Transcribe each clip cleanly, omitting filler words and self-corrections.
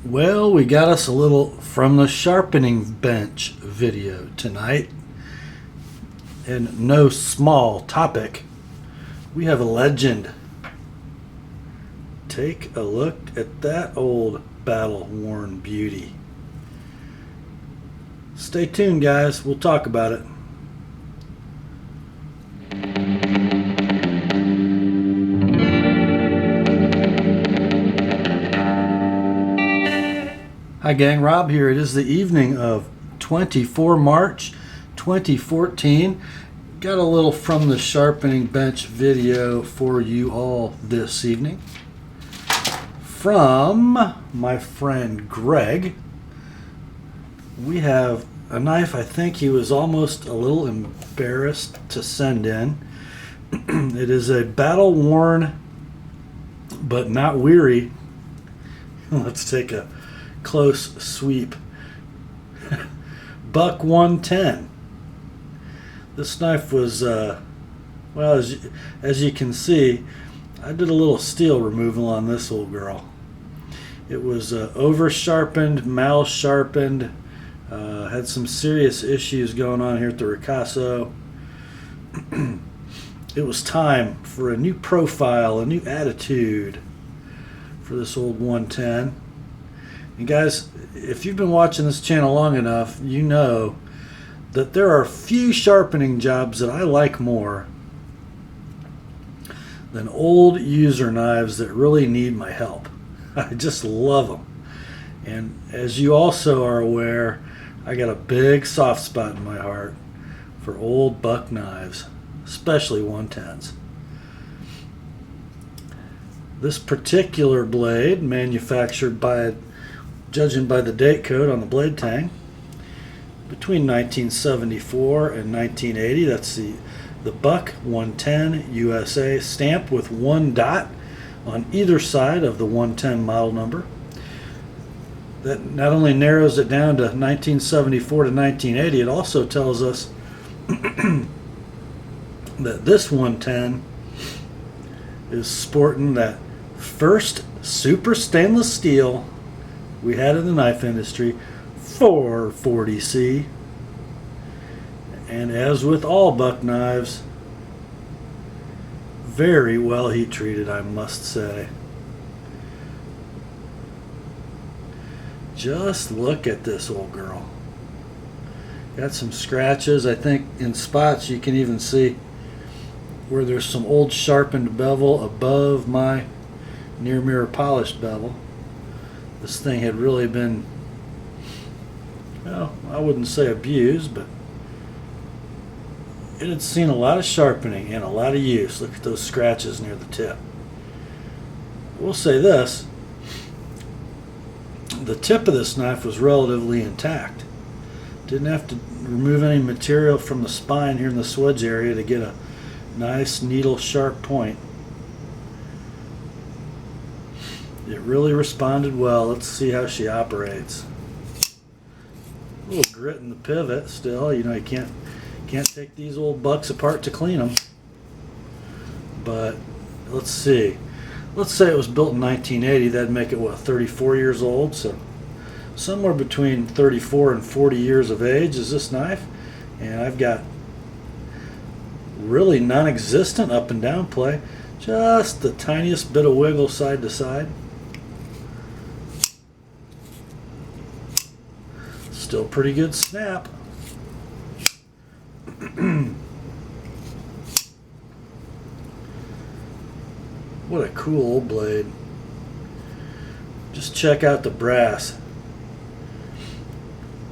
Well, we got us a little from the sharpening bench video tonight. And no small topic. We have a legend. Take a look at that old battle-worn beauty. Stay tuned, guys. We'll talk about it. Hi gang, Rob here. It is the evening of 24 March 2014. Got a little from the sharpening bench video for you all this evening. From my friend Greg. We have a knife I think he was almost a little embarrassed to send in. It is a battle-worn but not weary. Let's take a close sweep. Buck 110. This knife was, well, as you can see, I did a little steel removal on this old girl. It was over sharpened, mal sharpened, had some serious issues going on here at the Ricasso. It was time for a new profile, a new attitude for this old 110. And guys, if you've been watching this channel long enough, you know that there are few sharpening jobs that I like more than old user knives that really need my help. I just love them. And as you also are aware, I got a big soft spot in my heart for old buck knives, especially 110s. This particular blade, manufactured by, judging by the date code on the blade tang, between 1974 and 1980. That's the Buck 110 USA, stamped with one dot on either side of the 110 model number. That not only narrows it down to 1974 to 1980, it also tells us that this 110 is sporting that first super stainless steel we had in the knife industry, 440C. And as with all buck knives, very well heat treated, I must say. Just look at this old girl. Got some scratches. I think in spots you can even see where there's some old sharpened bevel above my near mirror polished bevel. This thing had really been, well, I wouldn't say abused, but it had seen a lot of sharpening and a lot of use. Look at those scratches near the tip. We'll say this, the tip of this knife was relatively intact. Didn't have to remove any material from the spine here in the swedge area to get a nice needle sharp point. It really responded well. Let's see how she operates. A little grit in the pivot still. You know, you can't take these old bucks apart to clean them. But let's see. Let's say it was built in 1980. That'd make it, what, 34 years old? So somewhere between 34 and 40 years of age is this knife. And I've got really non-existent up and down play. Just the tiniest bit of wiggle side to side. Still pretty good snap. What a cool old blade. Just check out the brass.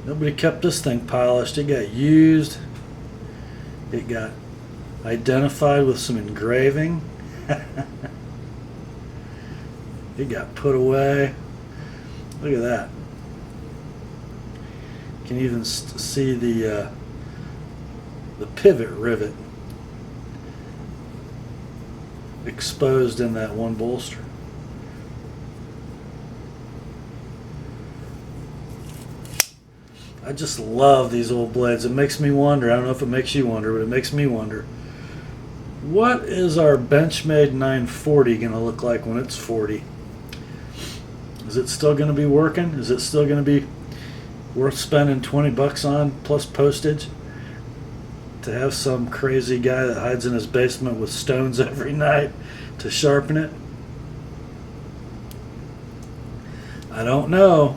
Nobody kept this thing polished. It got used. It got identified with some engraving. It got put away. Look at that. You can even see the pivot rivet exposed in that one bolster. I just love these old blades. It makes me wonder, I don't know if it makes you wonder, but it makes me wonder, what is our Benchmade 940 going to look like when it's 40? Is it still going to be working? Is it still going to be worth spending $20 on plus postage to have some crazy guy that hides in his basement with stones every night to sharpen it? I don't know.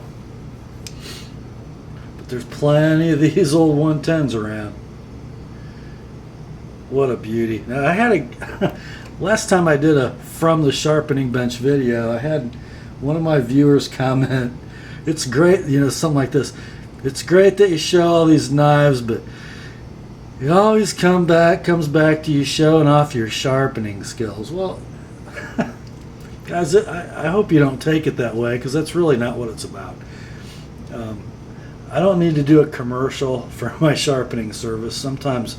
But there's plenty of these old 110s around. What a beauty. Now I had a last time I did a from the sharpening bench video, I had one of my viewers comment, it's great, something like this. It's great that you show all these knives, but it always comes back to you showing off your sharpening skills. Well, guys, I hope you don't take it that way, because that's really not what it's about. I don't need to do a commercial for my sharpening service. Sometimes,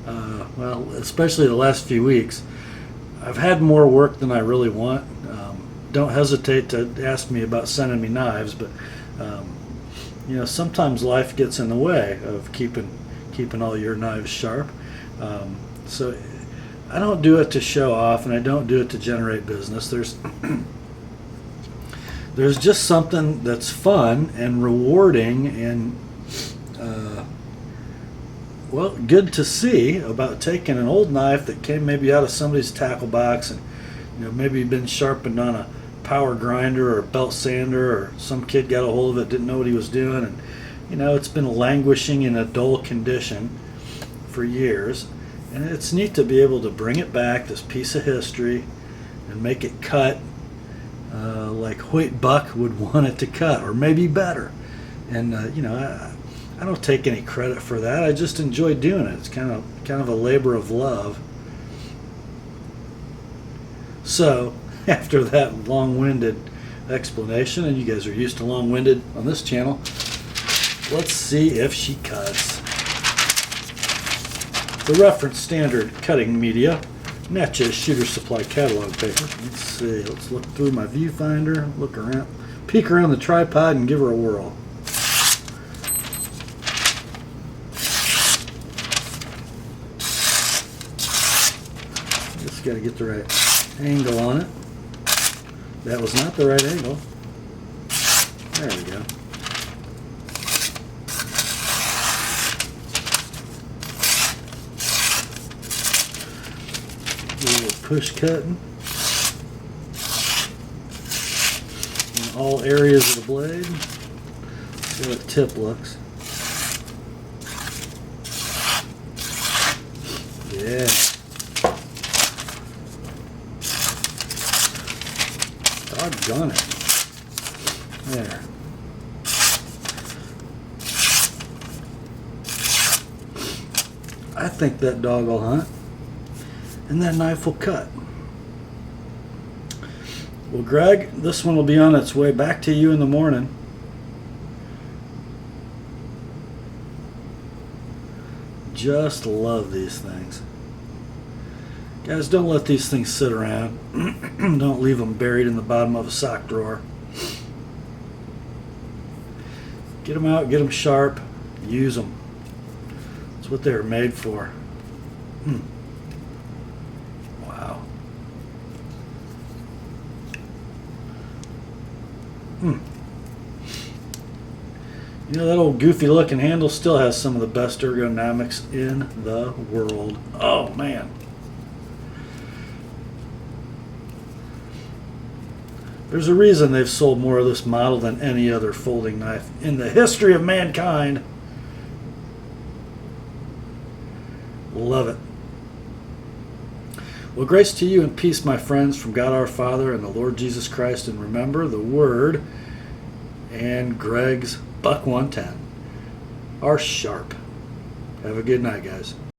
especially the last few weeks, I've had more work than I really want. Don't hesitate to ask me about sending me knives, but sometimes life gets in the way of keeping all your knives sharp. So I don't do it to show off, and I don't do it to generate business. There's just something that's fun and rewarding and good to see about taking an old knife that came maybe out of somebody's tackle box, and maybe been sharpened on a power grinder or a belt sander, or some kid got a hold of it, didn't know what he was doing, and it's been languishing in a dull condition for years. And it's neat to be able to bring it back, this piece of history, and make it cut like Hoyt Buck would want it to cut, or maybe better. And I don't take any credit for that. I just enjoy doing it. It's kind of a labor of love. So after that long-winded explanation, and you guys are used to long-winded on this channel, let's see if she cuts. The reference standard cutting media, Natchez Shooter Supply catalog paper. Let's see, let's look through my viewfinder, look around, peek around the tripod and give her a whirl. Just got to get the right angle on it. That was not the right angle. There we go. A little push cutting in all areas of the blade. See how that tip looks. Yeah. Doggone it. There. I think that dog will hunt, and that knife will cut. Well, Greg, this one will be on its way back to you in the morning. Just love these things. Guys, don't let these things sit around. Don't leave them buried in the bottom of a sock drawer. Get them out, get them sharp, use them. That's what they're made for. Wow. That old goofy looking handle still has some of the best ergonomics in the world. Oh man. There's a reason they've sold more of this model than any other folding knife in the history of mankind. Love it. Well, grace to you and peace, my friends, from God our Father and the Lord Jesus Christ. And remember, the Word and Greg's Buck 110 are sharp. Have a good night, guys.